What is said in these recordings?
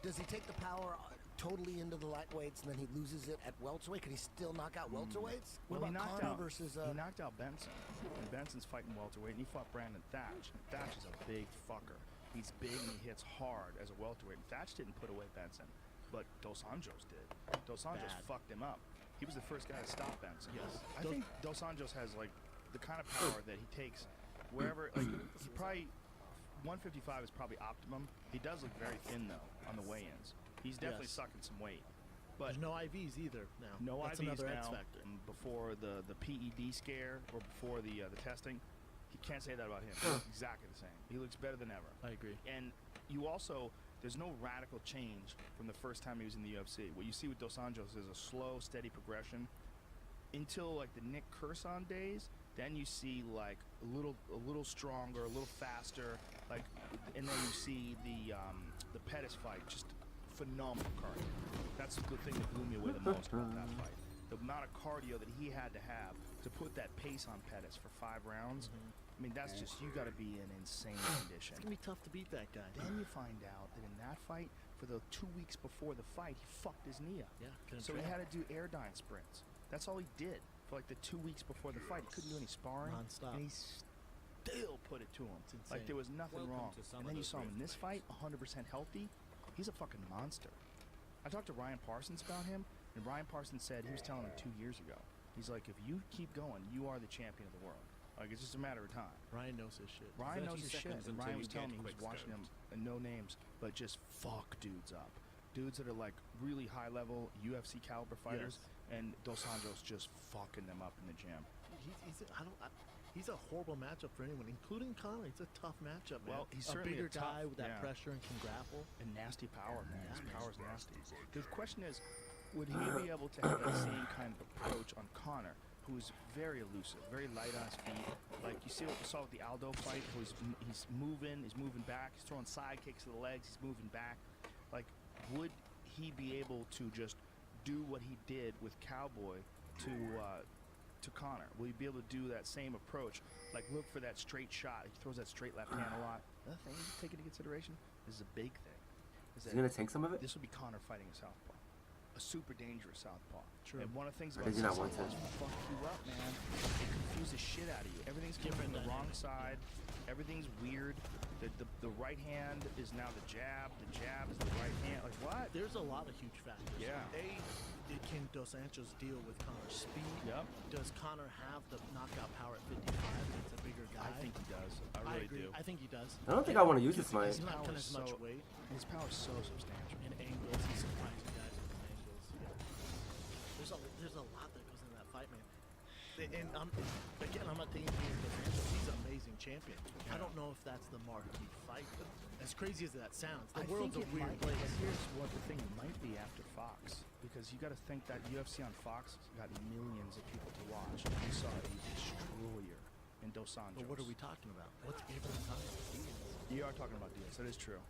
Does he take the power totally into the lightweights and then he loses it at welterweight? Can he still knock out welterweights? What Well, about Conor versus? He knocked out Benson. And Benson's fighting welterweight, and he fought Brandon Thatch. And Thatch is a big fucker. He's big and he hits hard as a welterweight. And Thatch didn't put away Benson, but Dos Anjos did. Dos Anjos fucked him up. He was the first guy to stop Benson. Yes. I think Dos Anjos has like the kind of power that he takes wherever. Like he probably 155 is probably optimum. He does look very thin though on the weigh-ins. He's definitely sucking some weight. But there's no IVs either now. No That's IVs another now. X factor. And before the PED scare or before the testing, you can't say that about him. He looks exactly the same. He looks better than ever. I agree. And you also, there's no radical change from the first time he was in the UFC. What you see with Dos Anjos is a slow, steady progression until like the Nick Curson days. Then you see like a little stronger, a little faster, like, and then you see the Pettis fight, just phenomenal cardio. That's the thing that blew me away the most about that fight. The amount of cardio that he had to have to put that pace on Pettis for 5 rounds. I mean, that's just, you got to be in insane condition. It's gonna be tough to beat that guy. Then you find out that in that fight, for the 2 weeks before the fight, he fucked his knee up. Yeah. So he had to do airdyne sprints. That's all he did for like the 2 weeks before the fight. He couldn't do any sparring. Non-stop. And he still put it to him. It's insane. Like there was nothing wrong. And then you saw him in this fight, 100% healthy. He's a fucking monster. I talked to Ryan Parsons about him, and Ryan Parsons said, he was telling him 2 years ago, he's like, if you keep going, you are the champion of the world. Like, it's just a matter of time. Ryan knows his shit. Ryan knows his shit, and Ryan was telling me he was watching him, and no names, but just fuck dudes up. Dudes that are like really high level UFC caliber fighters, and Dos Anjos just fucking them up in the gym. He's a horrible matchup for anyone, including Conor. It's a tough matchup, man. Well, he's a certainly bigger a tough, guy with that pressure and can grapple. And nasty power, man. His power's nasty. The question is, would he be able to have that same kind of approach on Conor, who's very elusive, very light on his feet? Like you see what we saw with the Aldo fight, who he's moving back, he's throwing side kicks to the legs, he's moving back. Like, would he be able to just do what he did with Cowboy to Conor? Will he be able to do that same approach? Like, look for that straight shot. He throws that straight left hand a lot. Another thing you take into consideration, this is a big thing. Is he gonna take some of it? This would be Conor fighting a southpaw, a super dangerous southpaw. True. And one of the things Or about does he not southpaws want to? will fuck you up, man. It confuses the shit out of you. Everything's coming from the wrong side. Everything's weird. The right hand is now the jab. The jab is the right hand. Like, what? There's a lot of huge factors. Yeah. Can Dos Anjos deal with Conor's speed? Yep. Does Conor have the knockout power at 55? It's a bigger guy. I think he does. I really agree. do. I think he does. I don't think I want to use this fight. He's not cutting as much weight. His power is so substantial. And angles, he's surprising guys with his angles. Yeah. There's a lot that goes into that fight, man. And I'm not taking anything from Dos Anjos. He's an amazing champion. I don't know if that's the marquee fight, though. As crazy as that sounds, the world's a weird place. Here's what the thing might be after Fox, because you got to think that UFC on Fox got millions of people to watch. You saw a destroyer in Dos Anjos. But what are we talking about? What's even talking about? You are talking about Diaz. That is true.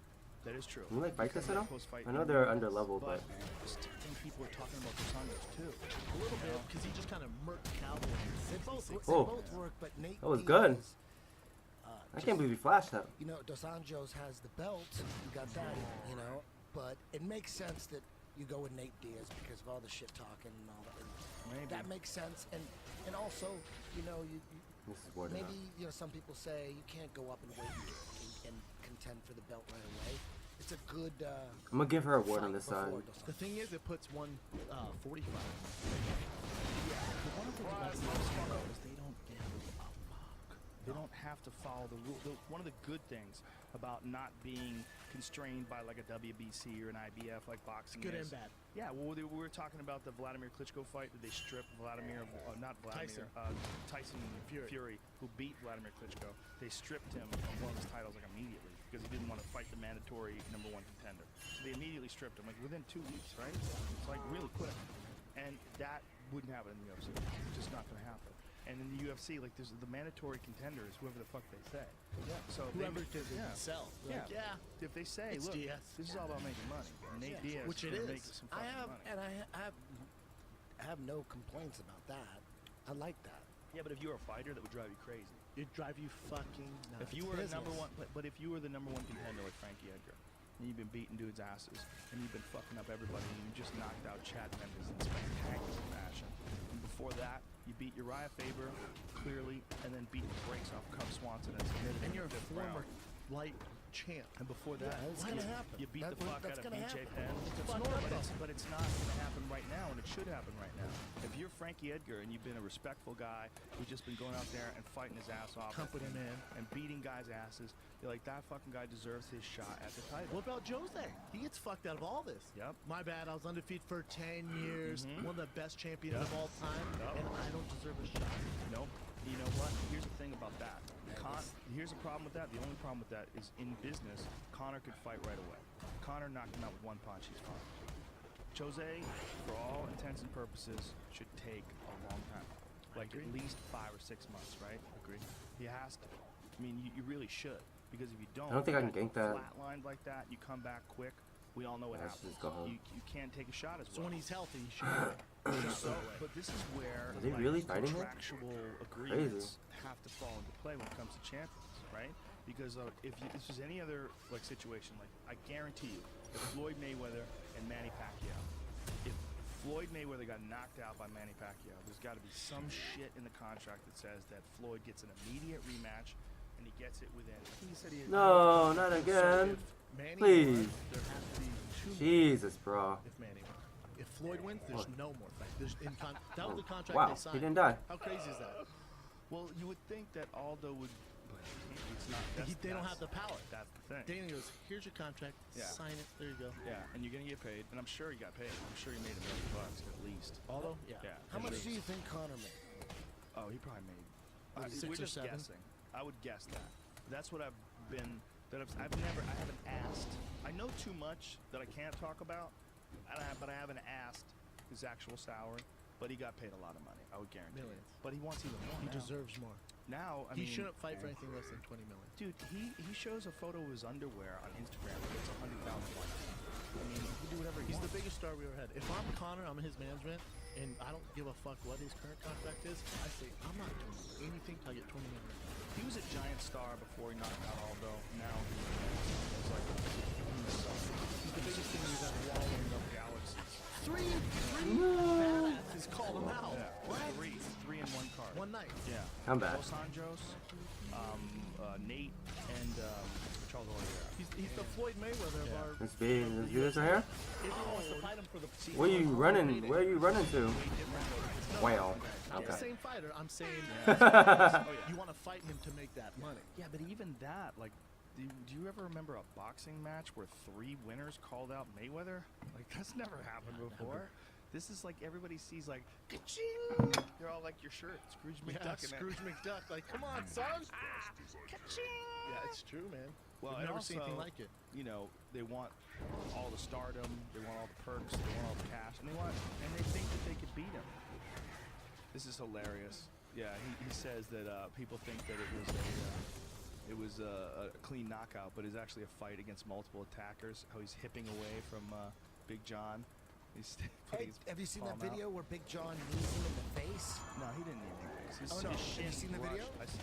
That is true. Can you like fight this at all? Post-fight I know they're under level, but I still think people are talking about Dos Anjos too. A little bit, because he just kind of murked Cowboy. They both work, but Nate that was Diaz, good. I can't believe he flashed that. You know, Dos Anjos has the belt. You got that, you know. But it makes sense that you go with Nate Diaz because of all the shit talking and all that. And that makes sense. And also, you know, This is boring maybe enough. you know some people say you can't go up and wait and contend for the belt right away. It's a good. I'm gonna give her a word on this side. The thing is, it puts 145. Yeah, but one of the things about the UFC is they don't give a fuck. They don't have to follow the rule. One of the good things about not being constrained by like a WBC or an IBF like boxing Good is. and bad. Yeah, well, we were talking about the Vladimir Klitschko fight that they stripped Tyson Fury, who beat Vladimir Klitschko. They stripped him of one of his titles like immediately because he didn't want to fight the mandatory #1 contender. So they immediately stripped him like within 2 weeks, right? It's like really quick. And that wouldn't happen in the UFC. It's just not going to happen. And in the UFC, like there's the mandatory contenders, whoever the fuck they say. Yeah. So Whoever can sell. Like, If they say, It's look, Diaz. this is all about making money. Nate Diaz, Which it is is. making some fucking money. I have no complaints about that. I like that. Yeah, but if you were a fighter, that would drive you crazy. It'd drive you fucking nuts. If you were the number one, but if you were the #1 contender like Frankie Edgar, and you've been beating dudes' asses, and you've been fucking up everybody, and you just knocked out Chad Mendes in spectacular fashion. And before that, you beat Uriah Faber clearly, and then beat the brakes off Cub Swanson and submitted. And him you're in the a fifth former round. light champ. And before that, it's gonna happen. you beat the fuck out That's of gonna BJ happen. Penn. It's But normal. it's not going to happen right now, and it should happen right now. If you're Frankie Edgar and you've been a respectful guy who's just been going out there and fighting his ass off, Company man. and beating guys' asses, you're like, that fucking guy deserves his shot at the title. What about Jose? He gets fucked out of all this. Yep. My bad. I was undefeated for 10 years. Mhm. One of the best champions of all time. Yep. And I don't deserve a shot. Nope. You know what? Here's the thing about that. Here's the problem with that. The only problem with that is in business, Conor could fight right away. Conor knocked him out with one punch. He's fine. Jose, for all intents and purposes, should take a long time. Like at least 5 or 6 months, right? Agreed. He has to. I mean, you really should. Because if you don't, I don't think I can gank that. Flatlined like that, you come back quick. We all know what Let's happens. just go home. You can't take a shot as So well. when he's healthy, he should. So, but this is where Are they really fighting him? contractual agreements have to fall into play when it comes to champions, right? Because if this was any other like situation, like I guarantee you, if Floyd Mayweather and Manny Pacquiao, if Floyd Mayweather got knocked out by Manny Pacquiao, there's got to be some shit in the contract that says that Floyd gets an immediate rematch, and he gets it within. He said he. No, not So again. if Manny Please. won, there has to be 2 more Jesus, bro. if Manny won. If Floyd wins, there's no more fight. There's that was the contract Wow, they he signed. didn't die. How crazy is that? Well, you would think that Aldo would, but it's not. They don't have the power. That's the thing. Dana goes, here's your contract. Yeah. Sign it. There you go. Yeah, and you're gonna get paid, and I'm sure he got paid. I'm sure he made $1 million at least. Although, yeah. Yeah. How at much least. do you think Connor made? Oh, he probably made. Maybe 6 we're or just 7? guessing. I would guess that. That's what I've been. I haven't asked. I know too much that I can't talk about, but I haven't asked his actual salary. But he got paid a lot of money. I would guarantee. Millions. But he wants even more. He now. deserves more. Now, I He mean, shouldn't fight for anything less than 20 million. dude, he shows a photo of his underwear on Instagram. It's 100,000 likes. I mean, he can do whatever he He's wants. the biggest star we ever had. If I'm Connor, I'm in his management, and I don't give a fuck what his current contract is. I say I'm not doing anything till I get 20 million. He was a giant star before he knocked out Aldo. Now he's like He's the biggest thing we've ever won. swallowing up galaxies. Three badasses called him out. Yeah, three in one card. One night. Yeah. I'm back. Los Anjos, Nate, and Charles Oliveira. He's the Floyd Mayweather of our. Let's do this right here. Everyone wants to fight him for the. Where you running? Where are you running to? Wow. I'm the Okay. same fighter. I'm saying Oh, yeah. you want to fight him to make that money. Yeah, but even that, like, do you ever remember a boxing match where 3 winners called out Mayweather? Like, that's never happened before. This is like everybody sees like, ka-ching! They're all like your shirt, Scrooge McDuck. in it. Scrooge McDuck. Like, come on, son. Ka-ching! Yeah, it's true, man. Well, We've and never seen anything also, like it. You know, they want all the stardom, they want all the perks, they want all the cash, and they think that they could beat him. This is hilarious. Yeah, he says that people think that it was a clean knockout, but it's actually a fight against multiple attackers. How he's hipping away from Big John. He's Hey, putting his have you seen that palm out. video where Big John knees him in the face? No, he didn't need the face. Oh, no. His Have you shin seen the video? brushed-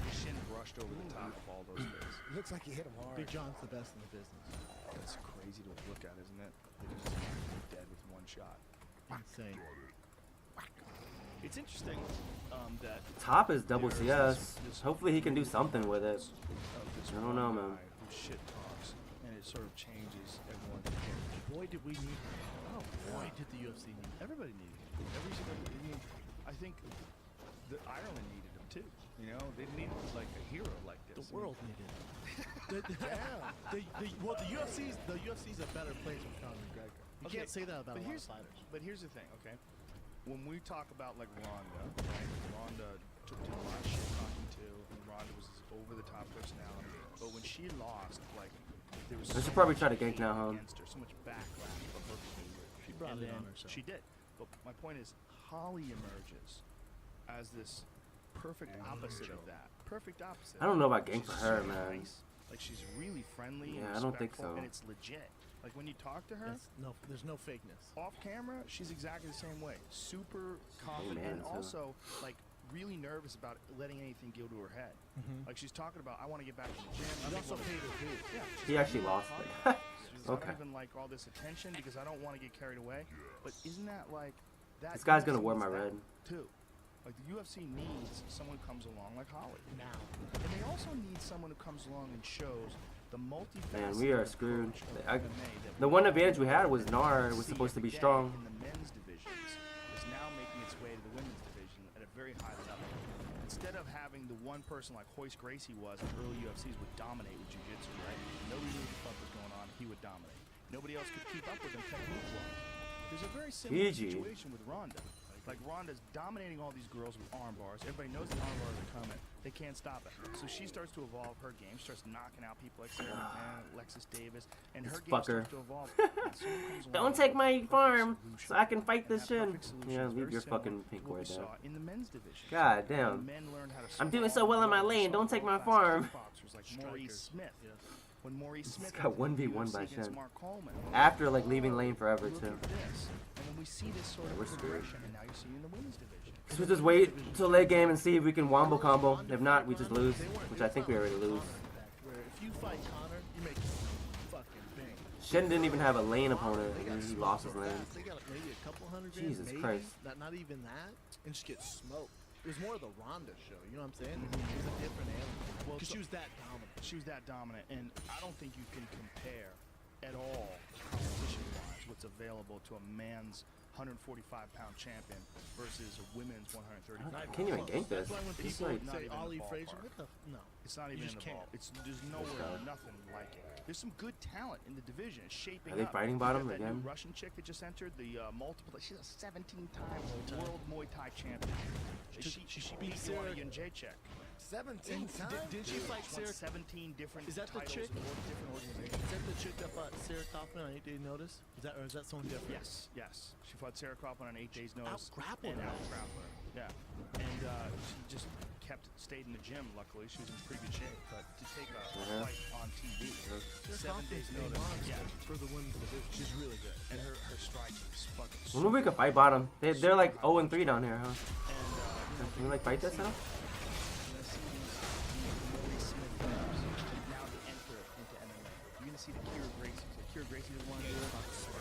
His shin brushed over the top of Aldo's face. Looks like he hit him hard. Big John's the best in the business. That's crazy to look at, isn't it? They just knocked him dead with one shot. Insane. It's interesting that Top is double there's CS. this Hopefully he can do something with it. of this I don't know, one man. guy who shit talks, and it sort of changes everyone's approach. Boy, did we need him. Oh, boy, did the UFC need him. Everybody needed him. I think Ireland needed him too. You know, they needed like a hero like this. The world needed him. Well, the UFC's a better place with Conor McGregor. You Okay, can't say that about a but lot of here's- fighters. But here's the thing, okay? When we talk about like Ronda, right? Ronda took a lot of shit talking to, and Ronda was this over-the-top personality. But when she lost, like there was I should so probably much try to gank hate now, huh? against her, so much backlash for her behavior. She brought And it on then herself. She did. But my point is, Holly emerges as this perfect opposite of that. Perfect opposite. I don't know about gank She's for her, so man. nice. Like she's really friendly. Yeah, and I don't think respectful, so. And it's legit. Like when you talk to her, There's no fakeness. off camera, she's exactly the same way. Super confident, man, and so- also like really nervous about letting anything go to her head. Like she's talking about, I want to get back to the gym. You also paid her too. Yeah. He actually lost it. because Okay. I don't even like all this attention because I don't want to get carried away. But isn't that like that? This guy's gonna UFC wear my needs that red. too. Like the UFC needs someone who comes along like Holly. Now. And they also need someone who comes along and shows the multifaceted Man, we are screwed. approach of MMA that The one advantage we had was Nar was see supposed to be every day strong. in the men's divisions is now making its way to the women's division at a very high level. Instead of having the one person like Hoist Gracie was in early UFCs would dominate with jiu-jitsu, right? Nobody knew what the fuck was going on. He would dominate. Nobody else could keep up with him technique-wise. There's a very similar GG. situation with Ronda. Like Ronda's dominating all these girls with arm bars. Everybody knows the arm bars are coming. They can't stop it. So she starts to evolve her game. She starts knocking out people like Sarah McMahon, Alexis Davis, and her game fucker. starts to evolve. And someone comes along Don't with take a my perfect farm solution. so I can fight And this that shit. perfect solution Yeah, is leave very your similar fucking to pink what we word saw there. in the men's division. God When damn. men learned how to I'm doing so survive, well in my we lane. saw Don't take my world-class farm. kickboxers like Strikers. Maurice Smith. Yes. When Maurice Smith got entered the 1v1 UFC by against Shen. Mark Coleman. After like leaving lane forever Look too. at this. And then we see this sort of we're screwed. progression, and now you see in the women's division. So we just wait till late game and see if we can wombo combo. If not, we just lose, which I think we already lose. Where if you fight Connor, you make fucking bang. Shen didn't even have a lane opponent, and he lost his lane. They got maybe a couple hundred grand, Jesus maybe, Christ. Not even that, and just get smoked. It was more of the Ronda show, you know what I'm saying? It was a different animal. Well, Because so- she was that dominant. She was that dominant, and I don't think you can compare at all competition-wise what's available to a man's 145-pound champion versus a women's 135. Can't even gank this. That's why when It's people like- not say even in the Ollie Frazier, ballpark. what the no. It's not You even in just the ball. can't. There's nowhere, nothing like it. There's some good talent in the division. It's shaping Are they up. fighting You got bottom that again? New Russian chick that just entered the multiple. She's a 17-time world Muay Thai champion. She beat Sarah- Joanna Jędrzejczyk. 17 times? Did she fight She won Sarah? 17 different Is that the titles chick? in different organizations. Is that the chick that fought Sarah Kaufman on 8 Days Notice? Is that someone different? Yes. She fought Sarah Kaufman on 8 Days Notice. Out-grappled and her. out-grappled her. Yeah. And she just stayed in the gym, luckily. She was in pretty good shape. But to take a fight on TV, Sarah 7 Kaufman's days a notice. monster Yeah. for the women's division. She's really good. And her striking is fucking When we could fight bottom, they're like 0-3 down here, huh? And, Can we like fight this now? You're gonna see the Kira Gracie. Kira Gracie doesn't want to do it.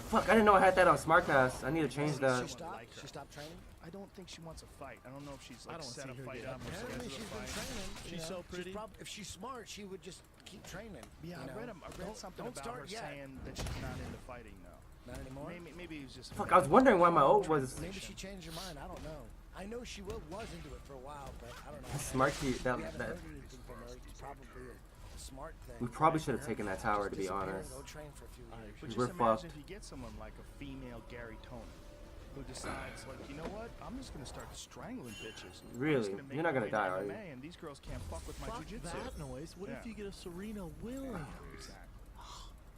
Fuck, I didn't know I had that on Smart Pass. I need to change that. She stopped training? I don't think she wants a fight. I don't know if she's I like don't set see a her fight getting up. up. or Apparently schedule she's a been fight. training. She's you so know. pretty. If she's smart, she would just keep training. Yeah, you know? I read something don't about start her yet. saying that she's not into fighting now. Not anymore? Maybe it was just. Fuck, I was wondering why my ult was Maybe she changed her mind. I don't know. I know she was into it for a while, but I don't know. Smart key. We haven't heard anything from her. It's probably a smart thing. We probably should have Her taken that tower, to be disappear and honest. Go train for a few years. But just We're imagine fucked. if you get someone like a female Gary Tony who decides, like, you know what? I'm just gonna start strangling bitches. I'm just Really? gonna make You're not my gonna way to die, are you? MMA, and these girls can't fuck with my Fuck jujitsu. that noise. What if Yeah. you get a Serena Williams? Exactly.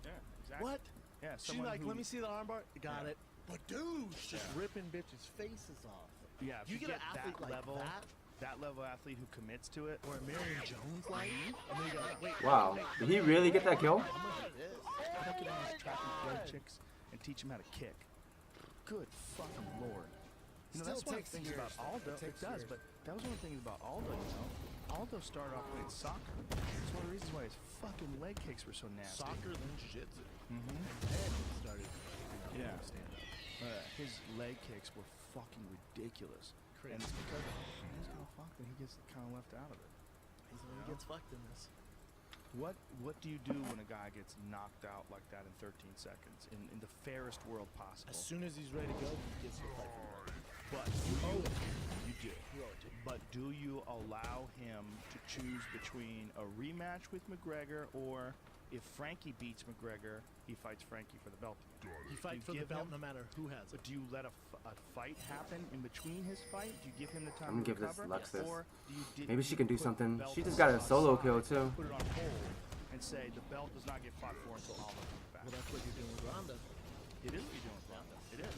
Yeah, exactly. What? Yeah, She's someone like, who, let me see the armbar. Got Yeah. it. But dude, she's Yeah. ripping bitches' faces off. Yeah, if You get an that athlete like level, that, level athlete who commits to it. or a Marion Jones like, and then you go, wait, Wow. Did he really get that kill? how much it is? I could almost track and field chicks and teach them how to kick. Good fucking lord. You know, Still that's one of takes the things years. about Aldo. It It takes does, years. but that was one of the things about Aldo, you know. Aldo started off playing soccer. It's one of the reasons why his fucking leg kicks were so nasty. Soccer, then jiu-jitsu. Mm-hmm. Then he started, Yeah. stand up. His leg kicks were fucking ridiculous. And Crazy. it's because he's kind of fucked and he gets kind of left out of it. He's the one who gets fucked in this. What do you do when a guy gets knocked out like that in 13 seconds in the fairest world possible? As soon as he's ready to go, he gets the fight from him. But you owe it. You do. You owe it to him. But do you allow him to choose between a rematch with McGregor, or if Frankie beats McGregor, he fights Frankie for the belt? He fights You for the give belt him- no matter who has But it. do you let a fight happen in between his fight? Do you give him the time I'm to gonna give this recover? Lux this. Or do you Maybe she can do put the something. belt She just got a solo kill, aside, too. Put it on hold and say the belt does not get fought for until Aldo comes back. Well, that's what you're doing with Ronda. It is what you're doing with Ronda. It is.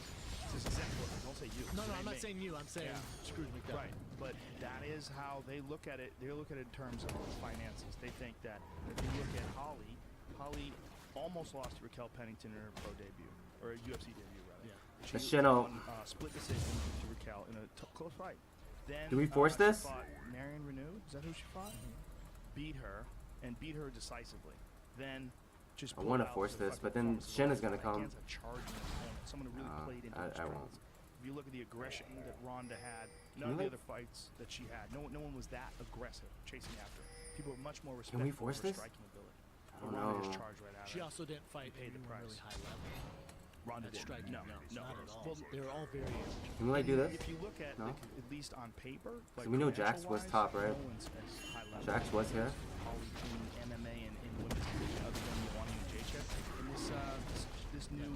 It's just example. Don't say you. No, Say I'm not me. saying you. I'm saying Yeah. Scrooge McDuck. Right, but that is how they look at it. They look at it in terms of finances. They think that if you look at Holly almost lost to Raquel Pennington in her pro debut, or a UFC debut rather. Yeah. She Shen out. won, split decision to Raquel in a close fight. Then Do we force she this? fought Marion Reneau. Is that who she fought? Beat her, and beat her decisively. Then just I pull want it to out force for the this, but fucking then fun. Shin is Someone gonna come. against a charging opponent, someone who really played into his I won't. strengths. If you look at the aggression that Ronda had, Can none of we, the like- other fights that she had, no one was that aggressive chasing after her. People were much more Can we respectful force of her this? striking ability. I But don't Ronda just know. charged right at She her. also didn't fight paid the anyone really price. high level. Ronda At did striking, no, not at all. Well, They were all very amateur. Can we like do this? if you look at No? like, at least on paper, like we know Jax was credential-wise, top, right? No one's as high level. Jax was here. Always in MMA and in women's division, other than Milani and Jacek. And this new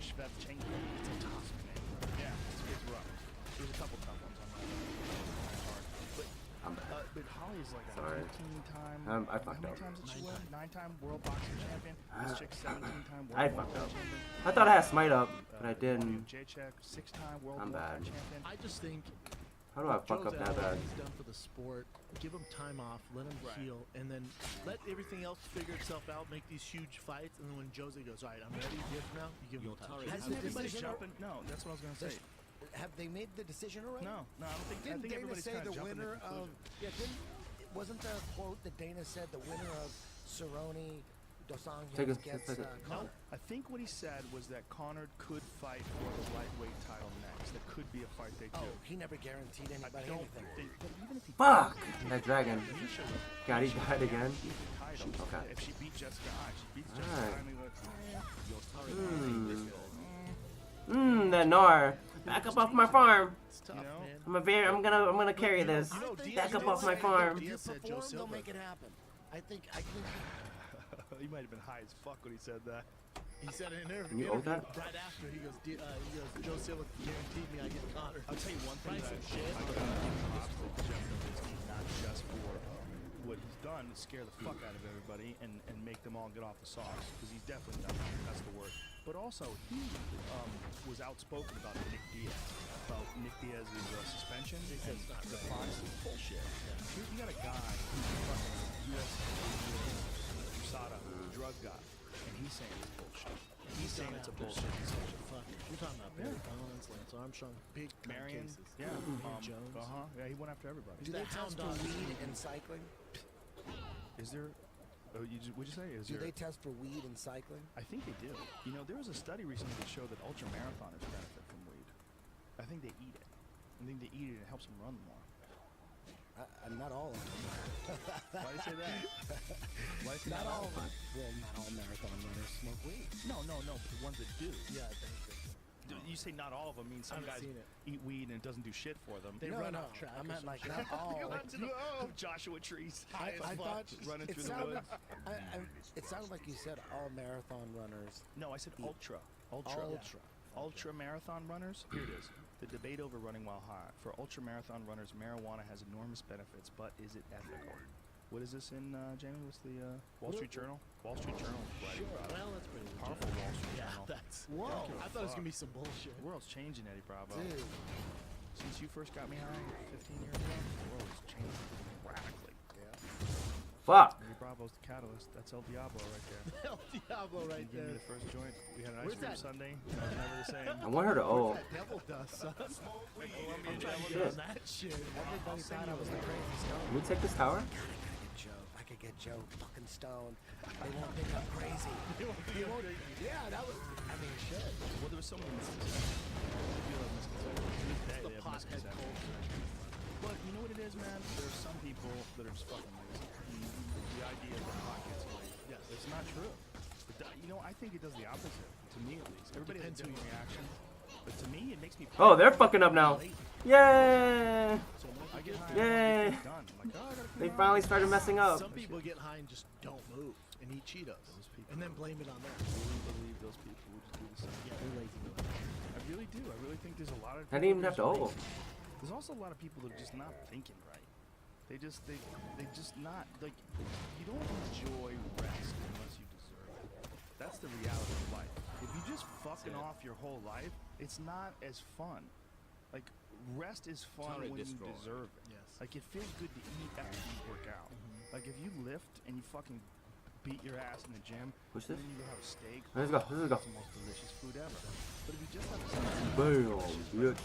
Shvevchenko. It's a tough name. Yeah, it's rough. There's a couple tough ones on that. Kind of hard. But I'm bad. but Holly's like a Sorry. 15-time. I fucked how many up. times did she win? 9-time world boxing champion. This chick's 17-time world I boxing fucked up. champion. I thought I had Smite up, but I didn't. Jacek, 6-time world I'm bad. champion. I just think How do I fuck Joe's up that out, bad? He's done for the sport. Give him time off. Let him heal, and then let everything else figure itself out. Make these huge fights, and then when Jose goes, all right, I'm ready. Give now. You give him time. Has Isn't the everybody decision jumping? No, that's what I was gonna say. Have they made the decision already? No, I don't think. I Didn't think Dana everybody's say kind of the jumping to winner of? conclusion. Wasn't there a quote that Dana said the winner of Cerrone Dos Take Anjos a- gets take a- Conor? I think what he said was that Conor could fight for the lightweight title next. That could be a fight they do. Oh, he never guaranteed I anybody don't anything. think. But even if he Fuck! That dragon. he should have God, he died again. beat the title. Okay. If she beat Jessica Eye, she beats Jessica Alright. Eye. I mean, like, That Nar. Back up off my farm. It's tough, You know? man. I'm gonna carry this. You know, think Diaz Back up did off my say- farm. If you Diaz said Joe perform, they'll Silva. make it happen. I think. he might have been high as fuck when he said that. He said in an interview, Can you hold that? right after he goes, Joe Silva guaranteed me I get Conor. I'll tell you one thing Price that of shit. I got to Jeff Nowitzki, not just for what he's done to scare the fuck out of everybody and make them all get off the sauce, because he's definitely done that. That's the word. But also, he was outspoken about Nick Diaz's suspension. And the Fox is bullshit. Here you got a guy who's a fucking USADA drug guy, and he's saying it's bullshit. He's saying it's a bullshit decision. You're talking about Barry Bonds, Lance Armstrong, big Marion, cases. yeah, Jones. yeah, he went after everybody. Do they test for weed in cycling? Is there? Oh, what'd you say? Is Do there? they test for weed in cycling? I think they do. You know, there was a study recently that showed that ultra marathoners benefit from weed. I think they eat it. I think they eat it and it helps them run more. I'm not all of them. Why do you say that? Why do you say Not that? all of them. Well, not all marathon runners smoke weed. No, but the ones that do. Yeah, I think You say not all of them means some I haven't guys seen it. eat weed and it doesn't do shit for them. They No, run no, off track. I or meant some like shit. not all. Go out to the Joshua trees. I thought running it through the sounded, woods. it sounded like you said all marathon runners. No, I said ultra. Ultra marathon runners. Here it is. The debate over running while high. For ultra marathon runners, marijuana has enormous benefits, but is it ethical? What is this in, Jamie? What's the Wall Street Journal? Wall Street Journal. Writing about it. Well, that's pretty legit. Powerful Wall Street Yeah, Journal. that's. Whoa. I thought it was gonna be some bullshit. The world's changing, Eddie Bravo. Dude, Since you first got me high 15 years ago, the world has changed radically. Fuck. Eddie Bravo's the catalyst. That's El Diablo right there. El Diablo right You gave me there. the first joint. We had an ice Where's cream that? sundae. It was never the same. I want her to ult. That devil dust, son. I'm trying to Shit. get on that shit. everybody thought I was the crazy stone. Can we take this tower? I could get Joe fucking stoned. They won't think I'm crazy. They won't. Yeah, that was. I mean, shit. Well, there was so many misconceptions. People have misconceptions. To this day, The they have pothead misconceptions. culture. But you know what it is, man? There are some people that are just fucking lazy. The idea that pot gets away. Yes, it's not true. But you know, I think it does the opposite. To me, at least. Everybody has a different reaction. But to me, it makes me. Oh, they're fucking up now. Yay! So I get high. Yay. I get done. I'm like, oh, I gotta They clean finally up. started messing up. Some people get high and just don't move and eat Cheetos, people. and then blame it on them. I really believe those people would just do the same. Yeah, they're lazy. I really do. I really think there's a lot of. I didn't even people have to just ult. lazy. There's also a lot of people that are just not thinking right. They just not like. You don't enjoy rest unless you deserve it. That's the reality of life. If you just fucking off your whole life, it's not as fun. Like rest is fun when you deserve it. Yes. Like it feels good to eat after you work out. Like if you lift and you fucking beat your ass in the gym, Push and this. then you go have a steak. Let's go. Let's go. It's the most delicious food ever. But if you just have a steak, Bam, you bitch.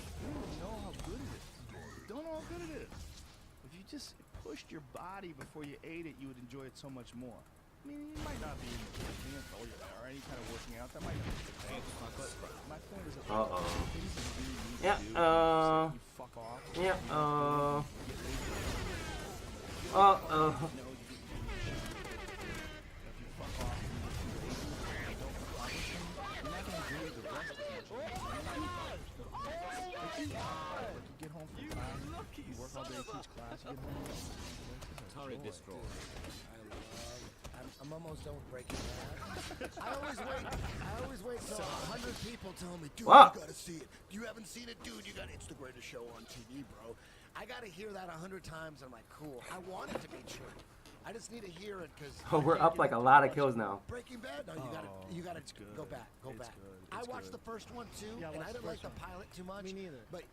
don't know how good it is. You don't know how good it is. If you just pushed your body before you ate it, you would enjoy it so much more. mean, he might not be lifting it or any kind of working out. That might be the thing. But my point is that things that you need to do, so you fuck off. Yeah. Get home from class, you work all day, teach class, you get home. Atari destroyed. I'm almost done with Breaking Bad. I always wait till 100 people tell me, dude, Wow. you gotta see it. You haven't seen it, dude. It's the greatest show on TV, bro. I gotta hear that 100 times. I'm like, cool. I want it to be true. I just need to hear it because. Oh, we're up like a lot of kills now. Breaking Bad? No, you gotta it's good. go back. Go It's back. good. I It's watched good. the first one too, Yeah, I and I watched didn't the like the first one. pilot too much. Me neither. But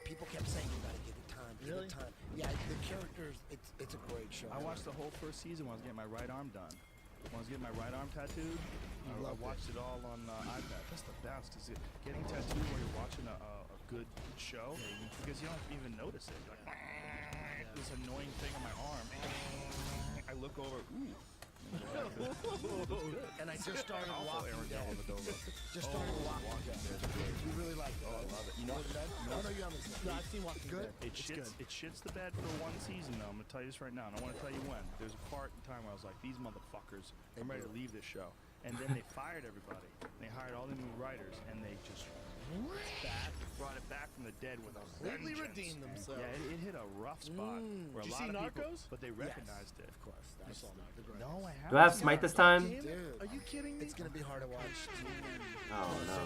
people kept saying you gotta give it time. Give Really? it time. Yeah, the characters. It's a great show. I watched the whole first season when I was getting my right arm done. When I was getting my right arm tattooed, I loved watched it all on iPad. That's the best. Is it getting tattooed while you're watching a good show? Because you don't even notice it. You're like, this annoying thing on my arm. I look over, ooh. And I just started Walking Dead. Dead. Just started Walking Dead. You really like it? Oh, I love it. You know what? No, you haven't seen No, it. I've seen Walking Good? Dead. It shits the bed for one season though. I'm gonna tell you this right now, and I want to tell you when. There's a part in time where I was like, these motherfuckers, I'm ready to leave this show. And then they fired everybody. They hired all the new writers, and they just brought it back from the dead with a Completely vengeance. redeemed themselves. Yeah, it hit a rough spot where Did a you lot see of people, Narcos? but they recognized it. Of course. I saw that. The great. No, I haven't. Do I have seen Smite this Narcos. time? Dude, Are you kidding me? it's gonna be hard to watch. Oh no.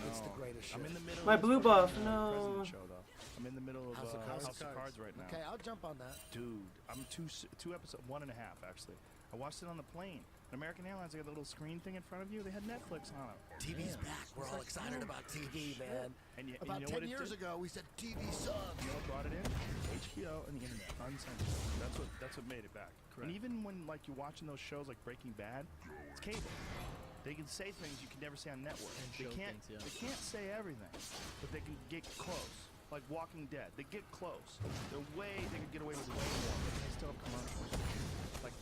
It's the greatest show. I'm in the middle. My of this blue fucking, buff, no. President show, though. I'm in the middle of House of House of Cards right now. Okay, I'll jump on that. Dude, I'm two episodes, 1.5 actually. I watched it on the plane. At American Airlines, they got the little screen thing in front of you. They had Netflix on it. TV's back. We're all excited about TV, man. And you About know what 10 it years did? ago, we said TV sucks. You know what brought it in? HBO and the internet, uncensored. That's what made it back. Correct. And even when like you're watching those shows like Breaking Bad, it's cable. They can say things you can never say on network. And They show can't. things, yeah. They can't say everything, but they can get close. Like Walking Dead, they get close. They can get away with way more, but they still have commercials. Like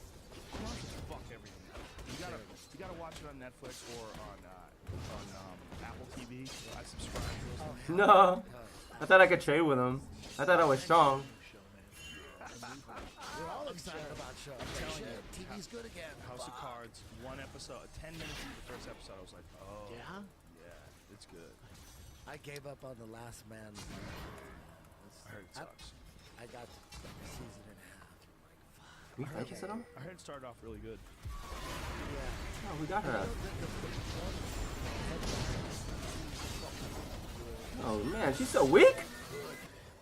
commercials fuck everything. You gotta watch it on Netflix or on Apple TV. I subscribe to those. No. I thought I could trade with him. I thought I was strong. Show, man. We're all excited about shows. telling Shit, you. TV's good again. House of Cards, one episode, 10 minutes into the first episode, I was like, oh, Yeah? yeah, it's good. I gave up on The Last Man. I heard it sucks. I got a season and a half. We focus it on? I heard it started off really good. Yeah. Oh, we got her. Oh man, she's so weak.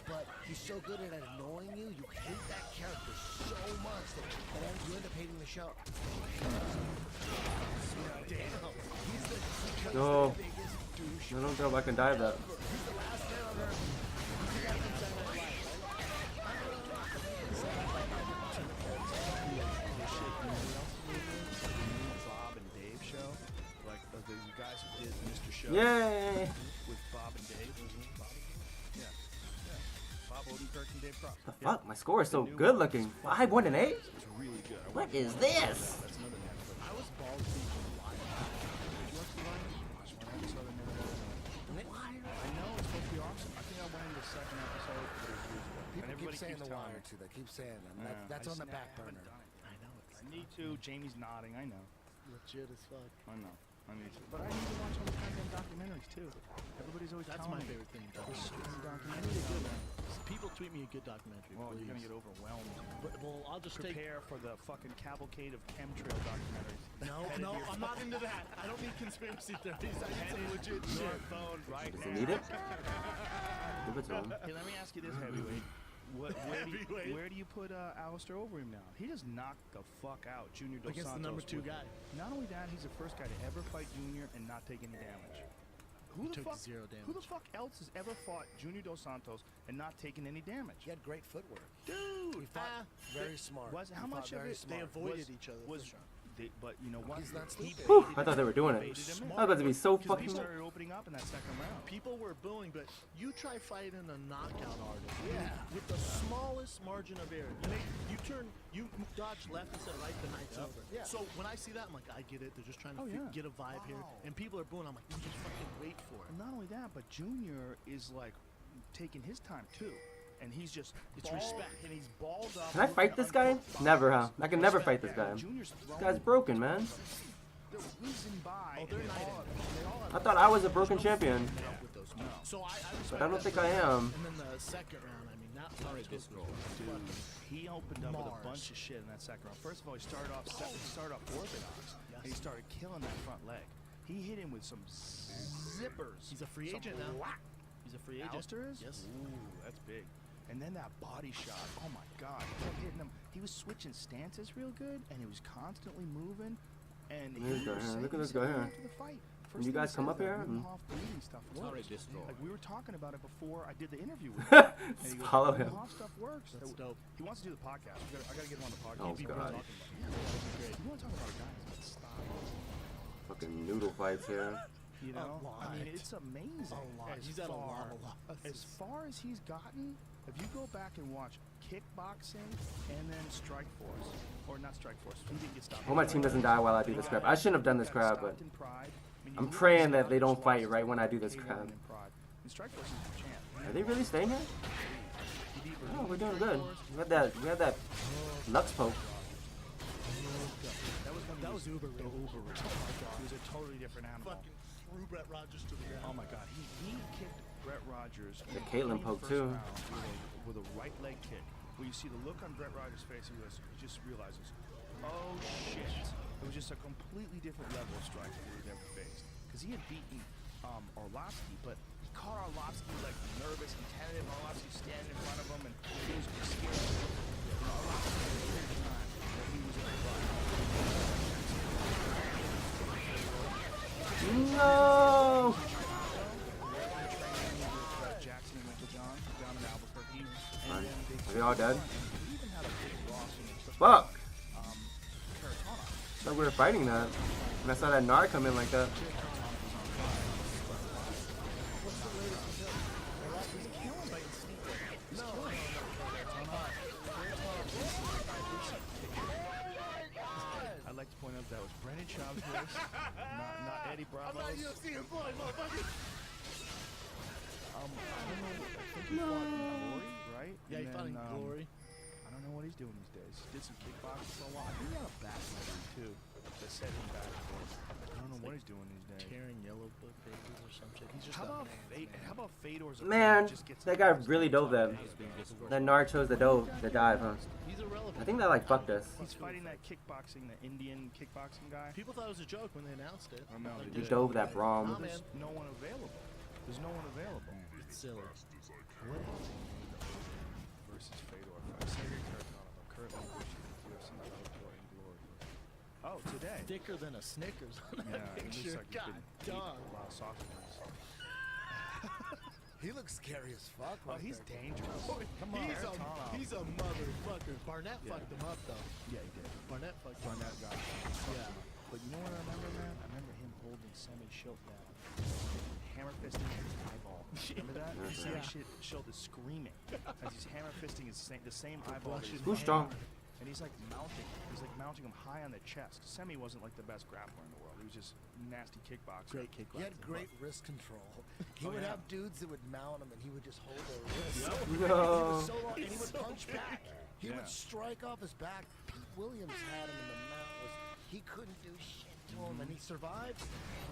But he's so good at annoying you. You hate that character so much that you end up hating the show. Damn. No. No, don't go back and dive that. Bob and Dave show, like the guys who did Mr. Show Yay! with Bob and Dave. Yeah. Bob Odenkirk and Dave Cross. The fuck, my score is so good looking. 5, 1, and 8. It's really good. What is this? That's another Netflix. I was balls deep in Lion. Did you watch The Lion? Watch one episode and never watched it. I know it's supposed to be awesome. I think I went into the second episode. But it was really good. People And keep everybody saying keeps The telling Wire me. too. They keep saying that. Yeah, That's on the I back haven't burner. done it. I know it's I need to. Jamie's nodding. I know. legit as fuck. I know. I need to. But I need to watch all the goddamn documentaries too. Everybody's always That's telling my me. favorite thing. There's so many I documentaries. need a good one. People tweet me a good documentary. Well, you're gonna please. get overwhelmed. But, well, I'll just take. Prepare for the fucking cavalcade of chemtrail documentaries. No, I'm not into that. I don't need conspiracy theories. I need some legit Your shit. phone right Does now. he need it? Give it to him. Hey, let me ask you this, heavyweight. Where do you put Alistair over him now? He just knocked the fuck out Junior Dos Against the Santos. number 2 with- guy. Not only that, he's the first guy to ever fight Junior and not take any damage. Who the took fuck? 0 damage. Who the fuck else has ever fought Junior Dos Santos and not taken any damage? He had great footwork. Dude, He fought very smart. how He much fought of very it smart. They avoided was- each other. was for sure. but you know what? He's not He stupid. Whew, baited I thought him. they were doing it. Baited him in. I was about to be so Because fucking. he started opening opening up in that second round. People were booing, but you try fighting a knockout artist. Yeah. With the smallest margin of error. You dodge left instead of right, the night's over. Yeah. So when I see that, I'm like, I get it. They're just trying to get a vibe here. And people are booing. I'm like, you just fucking wait for it. And not only that, but Junior is like taking his time too. And he's just, it's respect. And he's balled up. Can I fight this guy? Never, huh? I can never fight this guy. Junior's This guy's broken, man. They're whizzing by. Oh, they're not. I thought I was a broken champion, With those moves. So I but I don't think I am. And then the second round, I mean, that was Dude, he opened up with a bunch of shit in that second round. First of all, he started off orthodox. And he started killing that front leg. He hit him with some zippers. He's a free agent now. He's a free agent. Alistair is? Yes. Ooh, that's big. And then that body shot. Oh my God. He kept hitting him. He was switching stances real good, and he was constantly moving. And This guy here. Look at this guy here. After the fight, Can you guys come up here? Stuff works. Like we were talking about it before I did the interview with him. And he goes, Follow him. Wim Hof stuff works. That's dope. He wants to do the podcast. I gotta get him on the podcast. Oh, He'd be God. talking about it. You want to talk about a guy who's got style? Fucking noodle fights here. You know, lot. I mean, it's amazing. He's at a lot of losses. As far as he's gotten, if you go back and watch kickboxing and then Strike Force, or not Strike Force, he didn't get stopped. Hope my team doesn't die while I do this crap. I shouldn't have done this crap, but I'm praying that they don't fight right when I do this crap. Strike Force is the champ. Are they really staying here? Oh, we're doing good. We had that Lux poke. That was uber real. He was a totally different animal. Fucking threw Brett Rogers to the ground. Oh my God, he kicked Brett Rogers. The Caitlyn poke too. With a right leg kick. Where you see the look on Brett Rogers' face, he just realizes, oh shit. It was just a completely different level of striking that he'd ever faced. Because he had beaten Orlovsky, but he caught Orlovsky like nervous and tentative. Orlovsky standing in front of him, and he was scared. Orlovsky had a weird time that he was in the fight. No! Jackson and Michael John down in Albuquerque. Are they all dead? He even had a big loss in the Fuck! Caratana. I thought we were fighting that. And I saw that Nar come in like that. I'd like to point out that was Brennan Schaub's voice, not Eddie Bravo's. I'm not UFC employee, motherfucker. I don't know. I think he fought in Glory, right? Yeah, he fought in Glory. I don't know what he's doing these days. He did some kickboxing for a while. I think he had a back injury too. That set him back. I don't know what he's doing these days. Tearing yellow book pages or some shit. He's just How a about how about Fedor's? Man, just gets that guy really dove that. That Nar chose the dive, huh? He's irrelevant. I think that like fucked us. He's fighting that kickboxing, the Indian kickboxing guy. People thought it was a joke when they announced it. I know, Like, they He dove that Braum. Nah, man. There's no one available. There's no one available. It's silly. Versus Fedor fight. Sergey Karatanov. I'm currently pushing UFC Bellator in Glory. Oh, today. Thicker than a Snickers on that Yeah, it looks picture. like he's God been eating dog. a lot of sausages. He looks scary as fuck. Oh, right he's there. dangerous. Come on, Karatanov. He's a motherfucker. Barnett fucked him up though. Yeah, he did. Barnett fucked him Barnett up. got Yeah. But you know what I remember, man? I remember him holding Sammy Schilt down. Hammer fisting his eyeball. Remember that? Yeah. Sammy Schilt is screaming as he's hammer fisting the same eyeball. that he's Who's hammering. strong? And he's like mounting him high on the chest. Semi wasn't like the best grappler in the world. He was just nasty kickboxer. Great kickboxer. He had great wrist control. He would have dudes that would mount him, and he would just hold their wrists. He No. was so long, and he would punch back. He Yeah. would strike off his back. Pete Williams had him in the mount. He couldn't do shit to him, and he survived.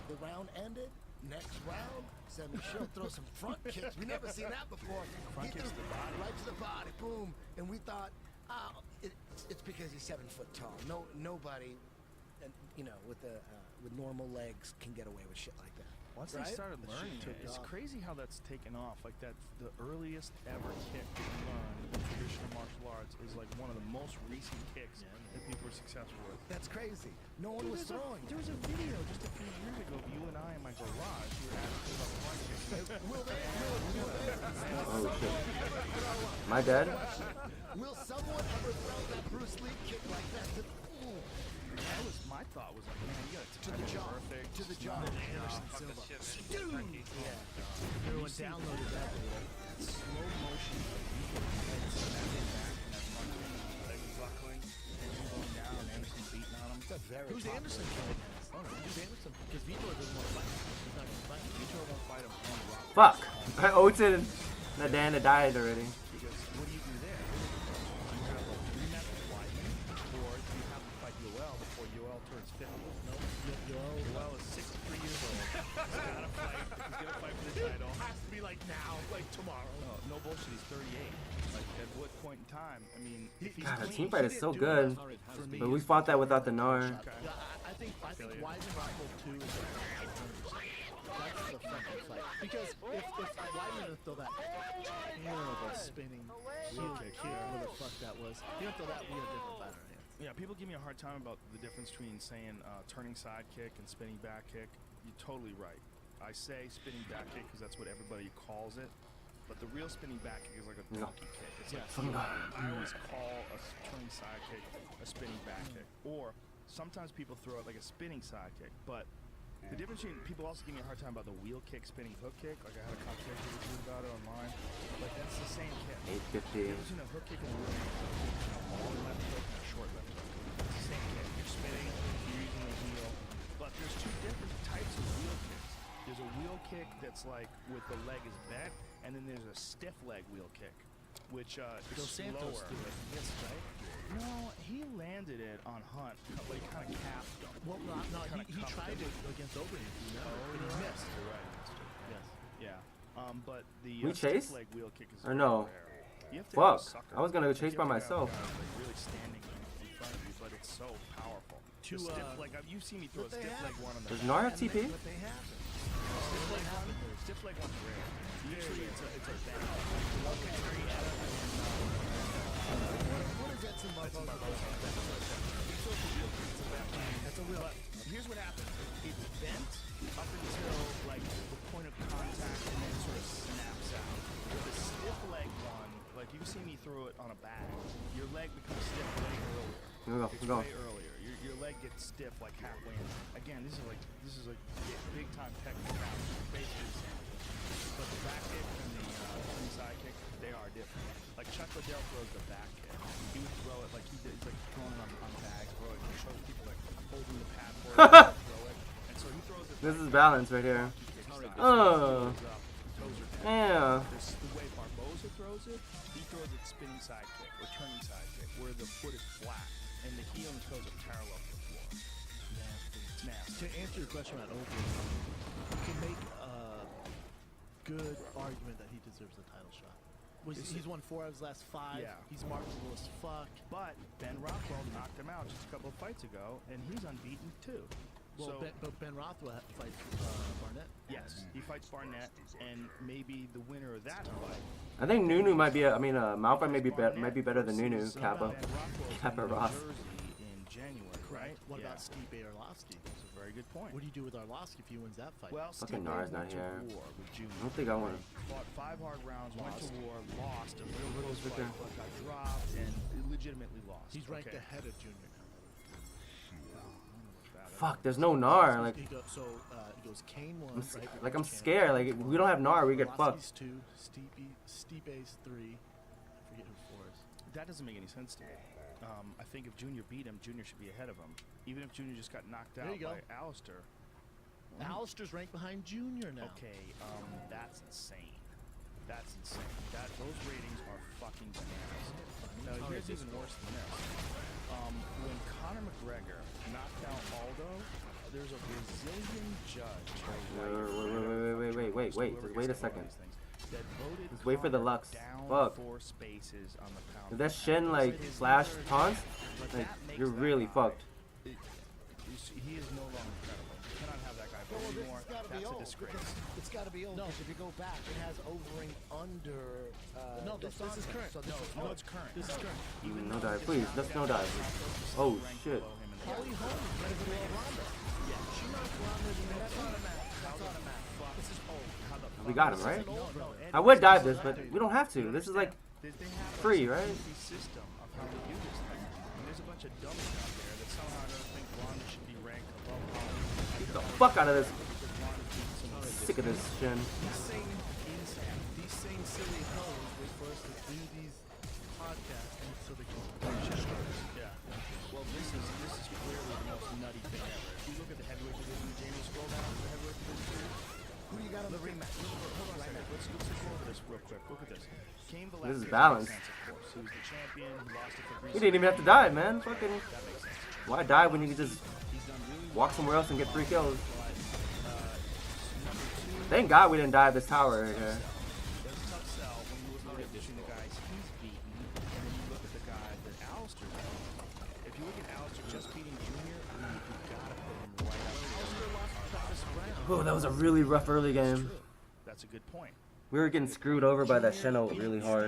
The round ended. Next round, Sammy Schilt throws some front kicks. We never seen that before. Front He kicks threw to the body. right to the body, boom. And we thought, oh, it's because he's 7 foot tall. Nobody, you know, with normal legs can get away with shit like that. Once right? they started The learning shit it, took it's off. crazy how that's taken off. Like that, the earliest ever kick that you learn in traditional martial arts is like one of the most recent kicks that people were successful with. That's crazy. No one was throwing. There was a video just a few years ago of you and I in my garage. We were asking about front kicks. Oh shit. Am I dead? Will someone ever throw that Bruce Lee kick like that? Ooh. That was my thought. Was like, man, you got To the jaw. perfect. To the jaw. Anderson Fuck Silva. the shit. Dude. Yeah. Everyone downloaded that data. Slow motion of Vitor head snapping back and that front leg buckling and him going down. Anderson beating on him. That's very Who's popular. Anderson killing? Who's Anderson? Because Vitor doesn't want to fight. He's not going to fight. Vitor won't fight him on Rock. Fuck. I ulted. That Dana died already. Because what do you do there? You have a rematch with Weidman, or do you have to fight Yoel before Yoel turns 50? No, Yoel is 63 years old. He's got to fight. He's going to fight for the title. has to be like now, like tomorrow. No bullshit. He's 38. Like at what point in time? I mean, if he's God, the clean, team fight is so good. for me, But we fought that without the Gnar. Yeah, I think Weidman Rockhold 2 is a 100%. That's the fucking fight. Because if Weidman didn't throw that terrible spinning heel kick, whatever the fuck that was, he didn't throw that, we had a different fighter in hands. Yeah, people give me a hard time about the difference between saying turning side kick and spinning back kick. You're totally right. I say spinning back kick because that's what everybody calls it. But the real spinning back kick is like a donkey kick. It's like I always call a turning side kick a spinning back kick. Or sometimes people throw it like a spinning side kick. But the difference between people also give me a hard time about the wheel kick, spinning hook kick. Like I had a conversation with you about it online. Like that's the same kick. 850. The difference between a hook kick and a wheel kick is a long left hook and a short left hook. It's the same kick. You're spinning, you're using a heel. But there's two different types of wheel kicks. There's a wheel kick that's like with the leg is bent, and then there's a stiff leg wheel kick, which is Dos Santos slower. threw it, yes, right? No, he landed it on Hunt, like kind of capped him. Well, no, he tried it against Overeem, you know, and he missed. You're right. Yes. Yeah. But the We chase? stiff leg wheel kick is Or very no? rare. You have to Fuck. have a sucker. I was gonna Like, chase you by have to have a myself. guy, like, really standing in front of you, but it's so powerful. To, The stiff leg, you've seen me throw a but they stiff leg have- one on the Does back. Gnar have TP? But they haven't. Stiff leg one's rare. Usually it's a bad. What is that some That's a real. Here's what happens. It's bent up until like the point of contact and then sort of snaps out. With a stiff leg one, like you see me throw it on a bag, your leg becomes stiff way earlier. Here we go. It's Here we go. way earlier. Your leg gets stiff like halfway in. Again, this is like big time technical. Basically the same. But the back kick and the side kick, they are different. Like Chuck Liddell throws the back kick. He would throw it like he did, like throwing it on bags, throw it. He shows people like holding the pad for it, throw it. And so he throws it. This is balance right here. Oh. Yeah. The way Barboza throws it, he throws it spinning side kick or turning side kick, where the foot is flat and the heel and toes are parallel to the floor. Nasty. To answer your question about Overeem, you can make a good argument that he deserves the title shot. He's won 4 out of his last 5. Yeah. He's marketable as fuck. But Ben Rothwell knocked him out just a couple of fights ago, and he's unbeaten too. Well, So Ben Rothwell fights Barnett. yes, he fights Barnett, and maybe the winner of that fight. I think Nunu might be. Malphite may be better than Nunu. Kappa. Ben Rothwell's Kappa in New Ross. Jersey in January, right? What Yeah. about Stipe Arlovsky? That's a very good point. What do you do with Arlovsky if he wins that fight? Well, Fucking Stipe Gnar's not went to here. war with Junior. I don't think I want to. Fought 5 hard rounds, went to war, lost a real close right fight, there. but got dropped and legitimately lost. He's ranked Okay. ahead of Junior now. Fuck. There's no Gnar. Like He goes Kane 1, I'm, right? like I'm Kane. scared. Like we don't have Gnar, we get Arlovsky's fucked. 2, Stipe's 3. I forget who 4 is. That doesn't make any sense to me. I think if Junior beat him, Junior should be ahead of him. Even if Junior just got knocked There out you go. by Alistair. Alistair's ranked behind Junior now. Okay, that's insane. That's insane. Those ratings are fucking bananas. No, here's even worse than this. When Conor McGregor knocked out Aldo, there's a Brazilian judge. Wait. Just wait a second. That voted Just wait for the Conor Lux. down Fuck. 4 spaces on the pound. If that for Shin pound. like His slash research- taunts, but like that makes you're that really guy- fucked. He is no longer credible. You cannot have that guy vote Well, this anymore. has got to be That's a old. disgrace. It's got to be old. No. Because if you go back, it has Overeem under. No, this Dos is Santos. current. So this is No, it's current. This is current. Even No though dive, he please. just Let's knocked no out dive. Santos, Oh, he's ranked shit. below him in the Holly world. Holm is better than Ronda. Yeah. She knocked Ronda in That's automatic. That's automatic. This is old. How the We fuck got is him, right? this? No, Ed, I would this dive is this, a- but we don't have to. This is like They have free, a right? fancy system of how to do this thing. And there's a bunch of dummies out there that somehow don't think the fuck out of this. Sick of this Shin. These same silly hoes wait for us to do these podcasts and so they can play shit. Yeah. Well, this is clearly the most nutty thing ever. If you look at the heavyweight division, Jamie, scroll down to the heavyweight division. Who do you got on the rematch? Hold on a second. Let's go over this real quick. Look at this. Cain This is Velasquez balanced. makes sense, of course. He was the champion. He lost it for He didn't even have to die, man. Fucking. That makes sense. Why die when you can just He's done really walk somewhere else and get 3 kills? but, number 2, Thank God we didn't die at this tower right here. that's a tough sell when you look at between the guys he's beaten, and then you look at the guy that Alistair beat. If you look at Alistair just beating Junior, I mean, you gotta put him right up there. Oh, that was a really rough early game. That's a good point. We were getting screwed over by that Sheno really hard.